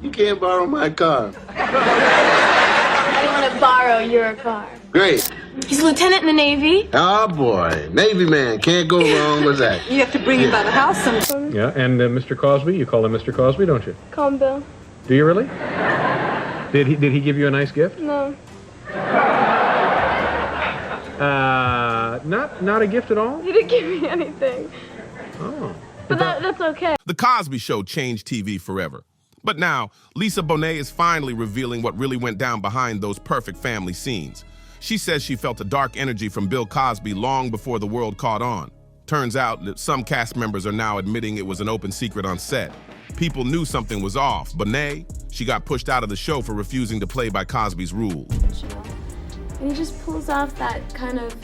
You can't borrow my car. I want to borrow your car. Great. He's a lieutenant in the Navy. Oh, boy. Navy man. Can't go wrong with that. You have to bring him by the house sometimes. Yeah, and Mr. Cosby, you call him Mr. Cosby, don't you? Call him Bill. Do you really? Did he give you a nice gift? No. Not a gift at all? He didn't give me anything. Oh. But that's okay. The Cosby Show changed TV forever. But now, Lisa Bonet is finally revealing what really went down behind those perfect family scenes. She says she felt a dark energy from Bill Cosby long before the world caught on. Turns out that some cast members are now admitting it was an open secret on set. People knew something was off. Bonet, she got pushed out of the show for refusing to play by Cosby's rules. And he just pulls off that kind of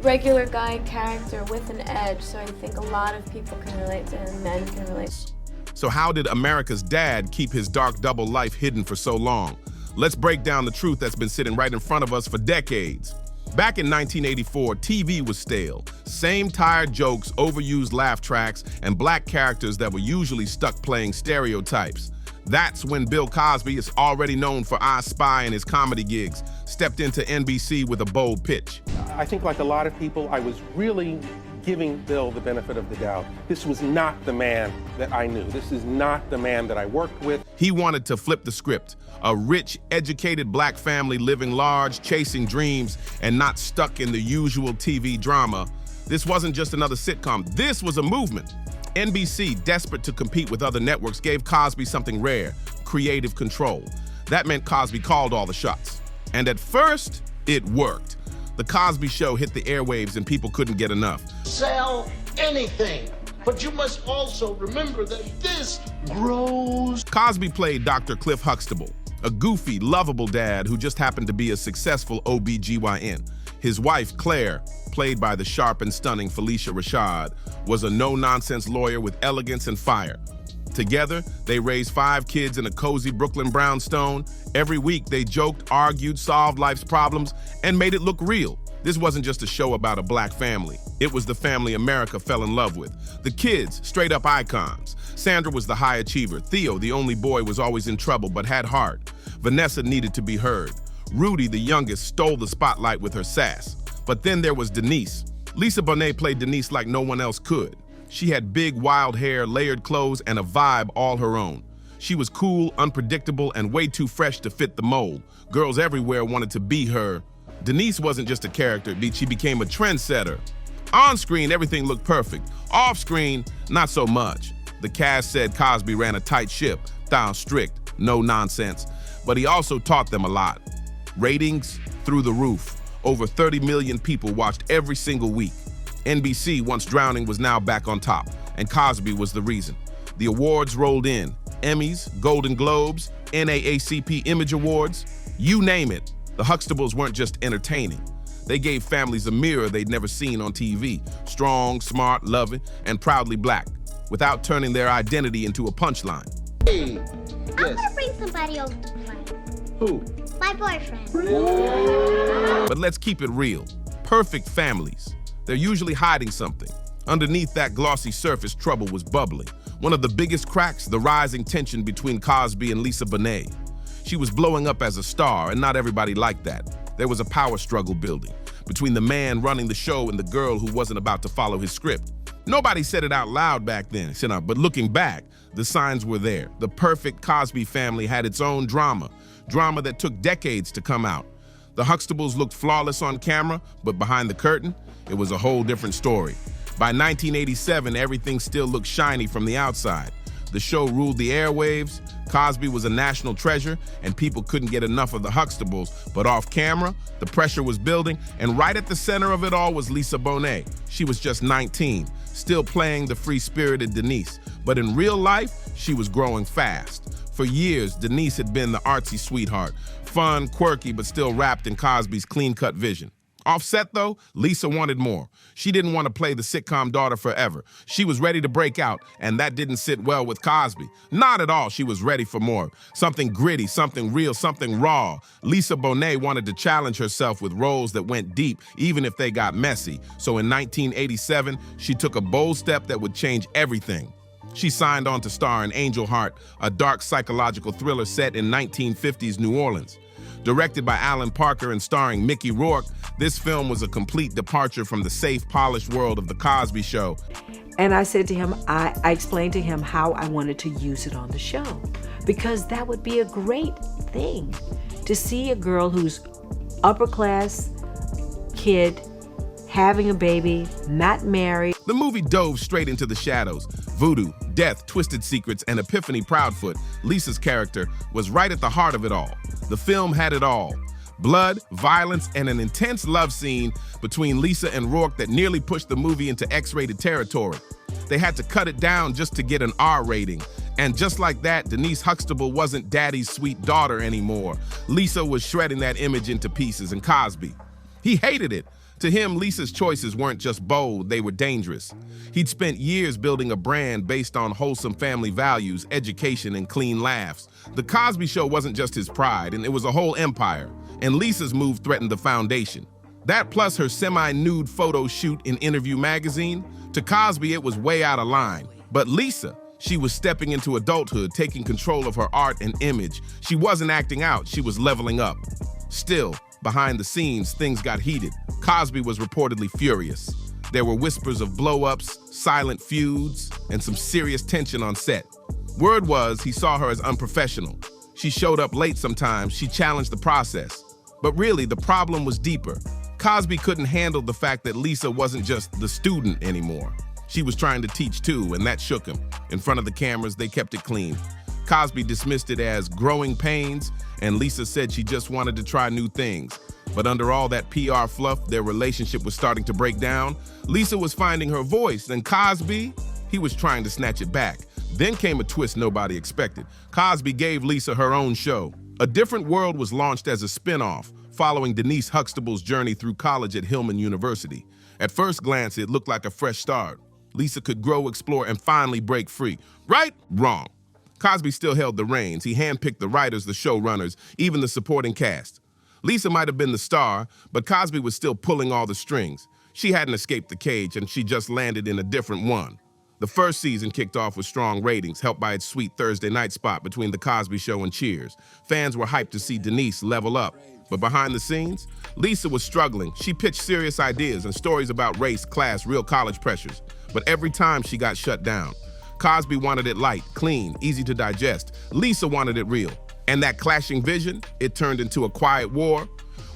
regular guy character with an edge, so I think a lot of people can relate to him, men can relate. So how did America's dad keep his dark double life hidden for so long? Let's break down the truth that's been sitting right in front of us for decades. Back in 1984, TV was stale. Same tired jokes, overused laugh tracks, and black characters that were usually stuck playing stereotypes. That's when Bill Cosby, is already known for I Spy and his comedy gigs, stepped into NBC with a bold pitch. I think like a lot of people, I was really giving Bill the benefit of the doubt. This was not the man that I knew. This is not the man that I worked with. He wanted to flip the script. A rich, educated black family living large, chasing dreams, and not stuck in the usual TV drama. This wasn't just another sitcom. This was a movement. NBC, desperate to compete with other networks, gave Cosby something rare: creative control. That meant Cosby called all the shots. And at first, it worked. The Cosby Show hit the airwaves and people couldn't get enough. Sell anything, but you must also remember that this grows. Cosby played Dr. Cliff Huxtable, a goofy, lovable dad who just happened to be a successful OBGYN. His wife, Claire, played by the sharp and stunning Felicia Rashad, was a no-nonsense lawyer with elegance and fire. Together, they raised 5 kids in a cozy Brooklyn brownstone. Every week, they joked, argued, solved life's problems, and made it look real. This wasn't just a show about a black family. It was the family America fell in love with. The kids, straight-up icons. Sandra was the high achiever. Theo, the only boy, was always in trouble but had heart. Vanessa needed to be heard. Rudy, the youngest, stole the spotlight with her sass. But then there was Denise. Lisa Bonet played Denise like no one else could. She had big, wild hair, layered clothes, and a vibe all her own. She was cool, unpredictable, and way too fresh to fit the mold. Girls everywhere wanted to be her. Denise wasn't just a character, she became a trendsetter. On screen, everything looked perfect. Off screen, not so much. The cast said Cosby ran a tight ship, style strict, no nonsense. But he also taught them a lot. Ratings through the roof. Over 30 million people watched every single week. NBC, once drowning, was now back on top, and Cosby was the reason. The awards rolled in. Emmys, Golden Globes, NAACP Image Awards, you name it. The Huxtables weren't just entertaining. They gave families a mirror they'd never seen on TV. Strong, smart, loving, and proudly black, without turning their identity into a punchline. Hey, yes. I'm gonna bring somebody over to play. Who? My boyfriend. But let's keep it real. Perfect families. They're usually hiding something. Underneath that glossy surface, trouble was bubbling. One of the biggest cracks, the rising tension between Cosby and Lisa Bonet. She was blowing up as a star, and not everybody liked that. There was a power struggle building between the man running the show and the girl who wasn't about to follow his script. Nobody said it out loud back then, but looking back, the signs were there. The perfect Cosby family had its own drama that took decades to come out. The Huxtables looked flawless on camera, but behind the curtain, it was a whole different story. By 1987, everything still looked shiny from the outside. The show ruled the airwaves, Cosby was a national treasure, and people couldn't get enough of the Huxtables. But off camera, the pressure was building, and right at the center of it all was Lisa Bonet. She was just 19, still playing the free-spirited Denise. But in real life, she was growing fast. For years, Denise had been the artsy sweetheart, fun, quirky, but still wrapped in Cosby's clean-cut vision. Offset, though, Lisa wanted more. She didn't want to play the sitcom daughter forever. She was ready to break out, and that didn't sit well with Cosby. Not at all. She was ready for more. Something gritty, something real, something raw. Lisa Bonet wanted to challenge herself with roles that went deep, even if they got messy. So in 1987, she took a bold step that would change everything. She signed on to star in Angel Heart, a dark psychological thriller set in 1950s New Orleans. Directed by Alan Parker and starring Mickey Rourke, this film was a complete departure from the safe, polished world of The Cosby Show. And I said to him, I explained to him how I wanted to use it on the show, because that would be a great thing to see a girl who's upper class kid, having a baby, not married. The movie dove straight into the shadows. Voodoo, death, twisted secrets, and Epiphany Proudfoot, Lisa's character, was right at the heart of it all. The film had it all. Blood, violence, and an intense love scene between Lisa and Rourke that nearly pushed the movie into X-rated territory. They had to cut it down just to get an R rating. And just like that, Denise Huxtable wasn't Daddy's sweet daughter anymore. Lisa was shredding that image into pieces, and Cosby, he hated it. To him, Lisa's choices weren't just bold, they were dangerous. He'd spent years building a brand based on wholesome family values, education, and clean laughs. The Cosby Show wasn't just his pride, and it was a whole empire. And Lisa's move threatened the foundation. That plus her semi-nude photo shoot in Interview magazine, to Cosby it was way out of line. But Lisa, she was stepping into adulthood, taking control of her art and image. She wasn't acting out, she was leveling up. Still, behind the scenes, things got heated. Cosby was reportedly furious. There were whispers of blow-ups, silent feuds, and some serious tension on set. Word was he saw her as unprofessional. She showed up late sometimes, she challenged the process. But really, the problem was deeper. Cosby couldn't handle the fact that Lisa wasn't just the student anymore. She was trying to teach too, and that shook him. In front of the cameras, they kept it clean. Cosby dismissed it as growing pains, and Lisa said she just wanted to try new things. But under all that PR fluff, their relationship was starting to break down. Lisa was finding her voice, and Cosby, he was trying to snatch it back. Then came a twist nobody expected. Cosby gave Lisa her own show. A Different World was launched as a spin-off, following Denise Huxtable's journey through college at Hillman University. At first glance, it looked like a fresh start. Lisa could grow, explore, and finally break free. Right? Wrong. Cosby still held the reins. He handpicked the writers, the showrunners, even the supporting cast. Lisa might have been the star, but Cosby was still pulling all the strings. She hadn't escaped the cage, and she just landed in a different one. The first season kicked off with strong ratings, helped by its sweet Thursday night spot between The Cosby Show and Cheers. Fans were hyped to see Denise level up. But behind the scenes, Lisa was struggling. She pitched serious ideas and stories about race, class, real college pressures. But every time she got shut down. Cosby wanted it light, clean, easy to digest. Lisa wanted it real. And that clashing vision, it turned into a quiet war.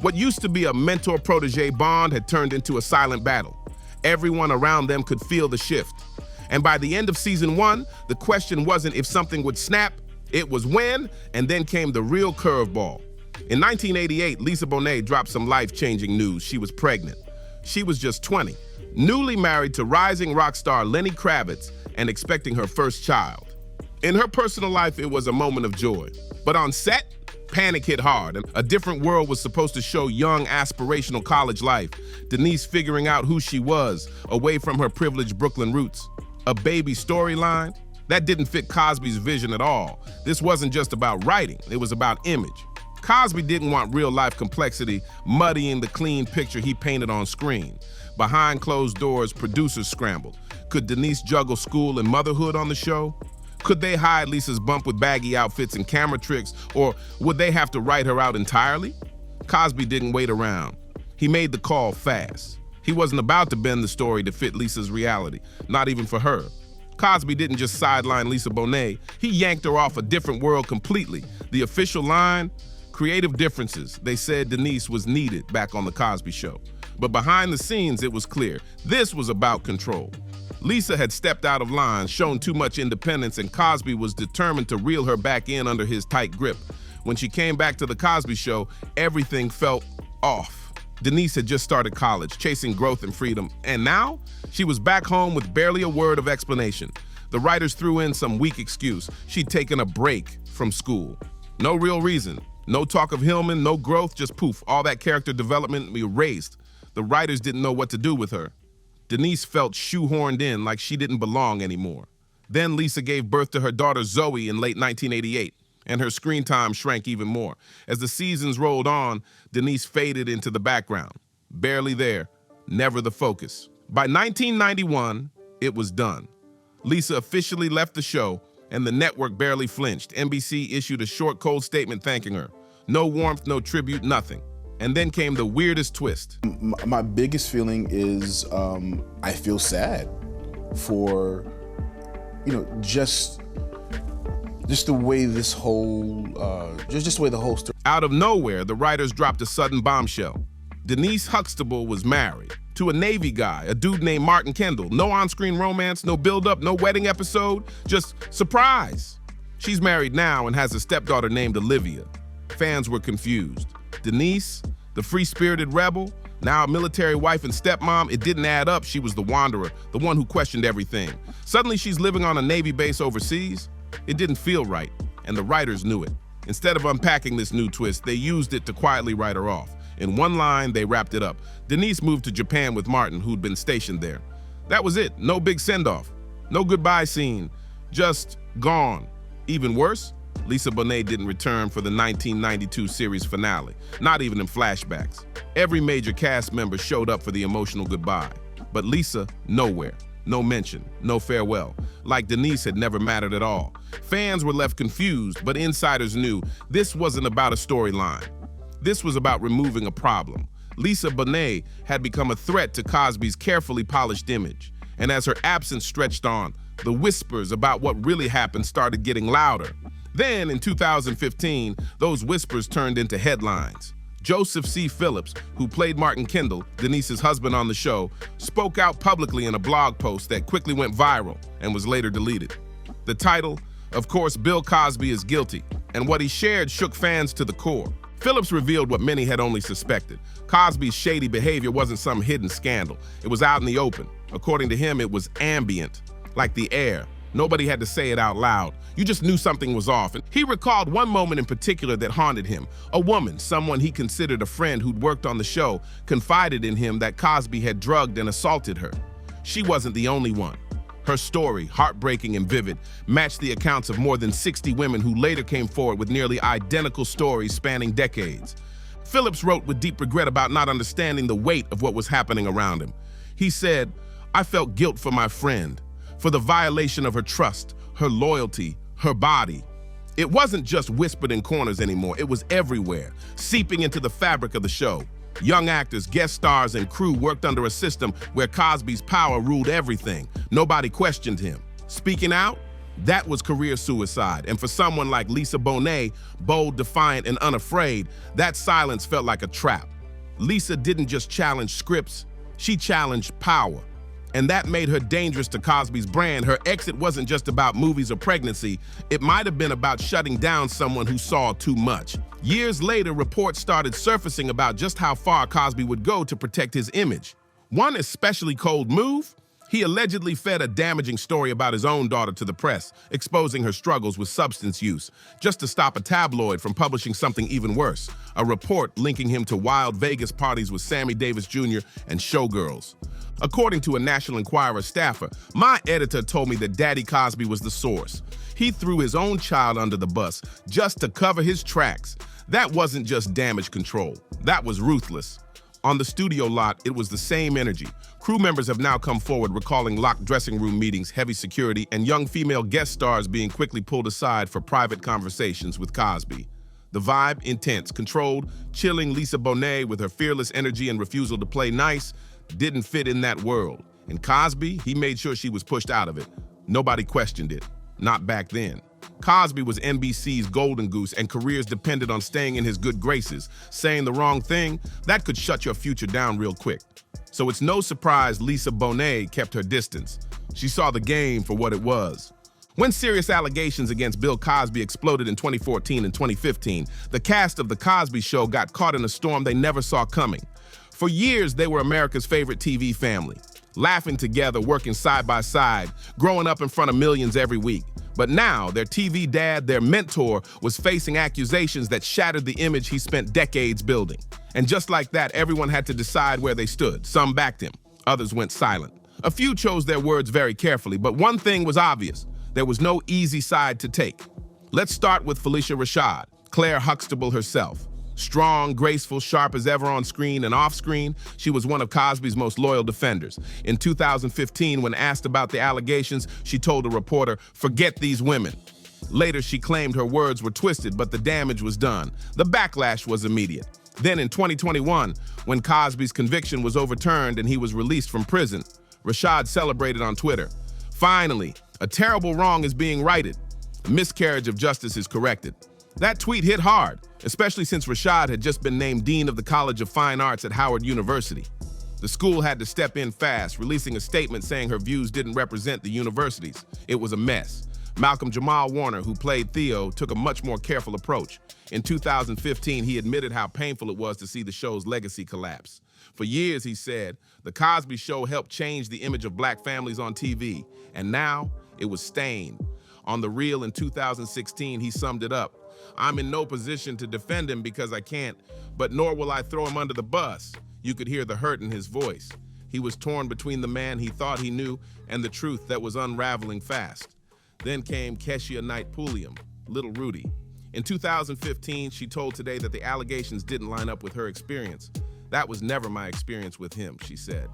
What used to be a mentor-protege bond had turned into a silent battle. Everyone around them could feel the shift. And by the end of season 1, the question wasn't if something would snap, it was when, and then came the real curveball. In 1988, Lisa Bonet dropped some life-changing news. She was pregnant. She was just 20, newly married to rising rock star Lenny Kravitz and expecting her first child. In her personal life, it was a moment of joy. But on set, panic hit hard, and A Different World was supposed to show young, aspirational college life. Denise figuring out who she was, away from her privileged Brooklyn roots. A baby storyline? That didn't fit Cosby's vision at all. This wasn't just about writing, it was about image. Cosby didn't want real-life complexity muddying the clean picture he painted on screen. Behind closed doors, producers scrambled. Could Denise juggle school and motherhood on the show? Could they hide Lisa's bump with baggy outfits and camera tricks, or would they have to write her out entirely? Cosby didn't wait around. He made the call fast. He wasn't about to bend the story to fit Lisa's reality, not even for her. Cosby didn't just sideline Lisa Bonet, he yanked her off A Different World completely. The official line, creative differences. They said Denise was needed back on The Cosby Show. But behind the scenes, it was clear. This was about control. Lisa had stepped out of line, shown too much independence, and Cosby was determined to reel her back in under his tight grip. When she came back to The Cosby Show, everything felt off. Denise had just started college, chasing growth and freedom, and now she was back home with barely a word of explanation. The writers threw in some weak excuse. She'd taken a break from school. No real reason. No talk of Hillman, no growth, just poof, all that character development erased. The writers didn't know what to do with her. Denise felt shoehorned in like she didn't belong anymore. Then Lisa gave birth to her daughter Zoe in late 1988, and her screen time shrank even more. As the seasons rolled on, Denise faded into the background. Barely there, never the focus. By 1991, it was done. Lisa officially left the show, and the network barely flinched. NBC issued a short, cold statement thanking her. No warmth, no tribute, nothing. And then came the weirdest twist. My biggest feeling is I feel sad for, just the way this whole, just the way the whole story. Out of nowhere, the writers dropped a sudden bombshell. Denise Huxtable was married to a Navy guy, a dude named Martin Kendall. No on-screen romance, no build-up, no wedding episode, just surprise. She's married now and has a stepdaughter named Olivia. Fans were confused. Denise, the free-spirited rebel, now a military wife and stepmom, it didn't add up. She was the wanderer, the one who questioned everything. Suddenly she's living on a Navy base overseas. It didn't feel right, and the writers knew it. Instead of unpacking this new twist, they used it to quietly write her off. In one line, they wrapped it up. Denise moved to Japan with Martin, who'd been stationed there. That was it. No big send-off. No goodbye scene. Just gone. Even worse, Lisa Bonet didn't return for the 1992 series finale, not even in flashbacks. Every major cast member showed up for the emotional goodbye. But Lisa, nowhere. No mention, no farewell. Like Denise had never mattered at all. Fans were left confused, but insiders knew this wasn't about a storyline. This was about removing a problem. Lisa Bonet had become a threat to Cosby's carefully polished image. And as her absence stretched on, the whispers about what really happened started getting louder. Then, in 2015, those whispers turned into headlines. Joseph C. Phillips, who played Martin Kendall, Denise's husband on the show, spoke out publicly in a blog post that quickly went viral and was later deleted. The title, of course, Bill Cosby is guilty, and what he shared shook fans to the core. Phillips revealed what many had only suspected. Cosby's shady behavior wasn't some hidden scandal. It was out in the open. According to him, it was ambient, like the air. Nobody had to say it out loud. You just knew something was off. And he recalled one moment in particular that haunted him. A woman, someone he considered a friend who'd worked on the show, confided in him that Cosby had drugged and assaulted her. She wasn't the only one. Her story, heartbreaking and vivid, matched the accounts of more than 60 women who later came forward with nearly identical stories spanning decades. Phillips wrote with deep regret about not understanding the weight of what was happening around him. He said, "I felt guilt for my friend, for the violation of her trust, her loyalty, her body. It wasn't just whispered in corners anymore, it was everywhere, seeping into the fabric of the show. Young actors, guest stars, and crew worked under a system where Cosby's power ruled everything. Nobody questioned him. Speaking out? That was career suicide. And for someone like Lisa Bonet, bold, defiant, and unafraid, that silence felt like a trap. Lisa didn't just challenge scripts, she challenged power. And that made her dangerous to Cosby's brand. Her exit wasn't just about movies or pregnancy. It might have been about shutting down someone who saw too much. Years later, reports started surfacing about just how far Cosby would go to protect his image. One especially cold move, he allegedly fed a damaging story about his own daughter to the press, exposing her struggles with substance use, just to stop a tabloid from publishing something even worse, a report linking him to wild Vegas parties with Sammy Davis Jr. and showgirls. According to a National Enquirer staffer, my editor told me that Daddy Cosby was the source. He threw his own child under the bus just to cover his tracks. That wasn't just damage control. That was ruthless. On the studio lot, it was the same energy. Crew members have now come forward recalling locked dressing room meetings, heavy security, and young female guest stars being quickly pulled aside for private conversations with Cosby. The vibe, intense, controlled, chilling Lisa Bonet with her fearless energy and refusal to play nice, didn't fit in that world. And Cosby, he made sure she was pushed out of it. Nobody questioned it. Not back then. Cosby was NBC's golden goose, and careers depended on staying in his good graces. Saying the wrong thing, that could shut your future down real quick. So it's no surprise Lisa Bonet kept her distance. She saw the game for what it was. When serious allegations against Bill Cosby exploded in 2014 and 2015, the cast of The Cosby Show got caught in a storm they never saw coming. For years, they were America's favorite TV family, laughing together, working side by side, growing up in front of millions every week. But now, their TV dad, their mentor, was facing accusations that shattered the image he spent decades building. And just like that, everyone had to decide where they stood. Some backed him, others went silent. A few chose their words very carefully, but one thing was obvious. There was no easy side to take. Let's start with Phylicia Rashad, Claire Huxtable herself. Strong, graceful, sharp as ever on screen and off screen, she was one of Cosby's most loyal defenders. In 2015, when asked about the allegations, she told a reporter, "Forget these women." Later, she claimed her words were twisted, but the damage was done. The backlash was immediate. Then in 2021, when Cosby's conviction was overturned and he was released from prison, Rashad celebrated on Twitter. Finally, a terrible wrong is being righted. A miscarriage of justice is corrected. That tweet hit hard, especially since Rashad had just been named Dean of the College of Fine Arts at Howard University. The school had to step in fast, releasing a statement saying her views didn't represent the university's. It was a mess. Malcolm Jamal Warner, who played Theo, took a much more careful approach. In 2015, he admitted how painful it was to see the show's legacy collapse. For years, he said, the Cosby Show helped change the image of black families on TV, and now it was stained. On The Real in 2016, he summed it up. "I'm in no position to defend him because I can't, but nor will I throw him under the bus." You could hear the hurt in his voice. He was torn between the man he thought he knew and the truth that was unraveling fast. Then came Keshia Knight Pulliam, Little Rudy. In 2015, she told Today that the allegations didn't line up with her experience. "That was never my experience with him," she said.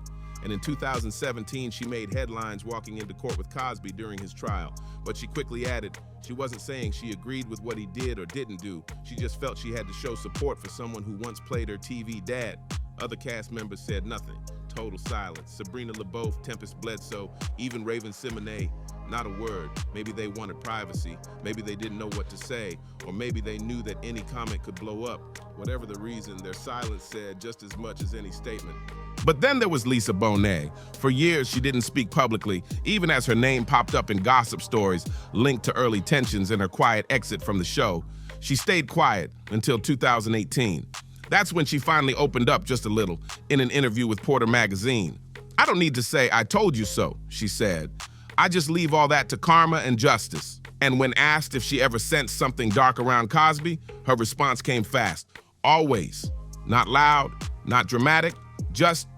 And in 2017, she made headlines walking into court with Cosby during his trial. But she quickly added, she wasn't saying she agreed with what he did or didn't do. She just felt she had to show support for someone who once played her TV dad. Other cast members said nothing. Total silence. Sabrina LaBeouf, Tempest Bledsoe, even Raven Simonet, not a word. Maybe they wanted privacy. Maybe they didn't know what to say. Or maybe they knew that any comment could blow up. Whatever the reason, their silence said just as much as any statement. But then there was Lisa Bonet. For years, she didn't speak publicly, even as her name popped up in gossip stories linked to early tensions and her quiet exit from the show. She stayed quiet until 2018. That's when she finally opened up just a little in an interview with Porter magazine. "I don't need to say, 'I told you so,'" she said. "I just leave all that to karma and justice." And when asked if she ever sensed something dark around Cosby, her response came fast. Always. Not loud, not dramatic, just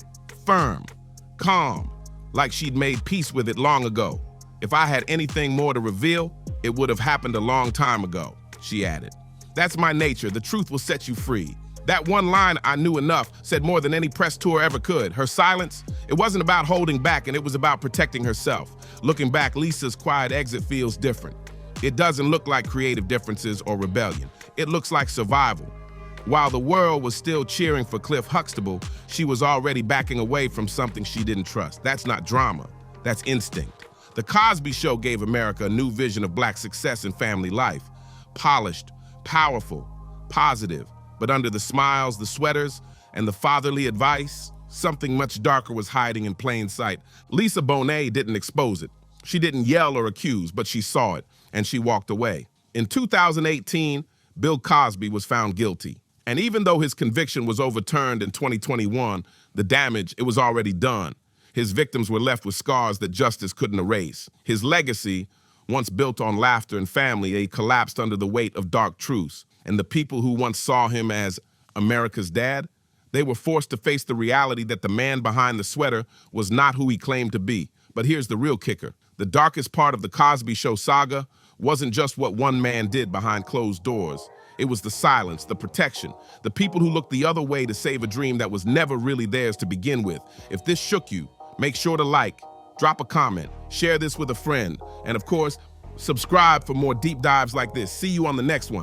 firm, calm, like she'd made peace with it long ago. "If I had anything more to reveal, it would have happened a long time ago," she added. "That's my nature. The truth will set you free." That one line, "I knew enough," said more than any press tour ever could. Her silence, it wasn't about holding back, and it was about protecting herself. Looking back, Lisa's quiet exit feels different. It doesn't look like creative differences or rebellion. It looks like survival. While the world was still cheering for Cliff Huxtable, she was already backing away from something she didn't trust. That's not drama, that's instinct. The Cosby Show gave America a new vision of black success and family life. Polished, powerful, positive. But under the smiles, the sweaters, and the fatherly advice, something much darker was hiding in plain sight. Lisa Bonet didn't expose it. She didn't yell or accuse, but she saw it, and she walked away. In 2018, Bill Cosby was found guilty. And even though his conviction was overturned in 2021, the damage, it was already done. His victims were left with scars that justice couldn't erase. His legacy, once built on laughter and family, collapsed under the weight of dark truths. And the people who once saw him as America's dad, they were forced to face the reality that the man behind the sweater was not who he claimed to be. But here's the real kicker. The darkest part of the Cosby Show saga wasn't just what one man did behind closed doors. It was the silence, the protection, the people who looked the other way to save a dream that was never really theirs to begin with. If this shook you, make sure to like, drop a comment, share this with a friend, and of course, subscribe for more deep dives like this. See you on the next one.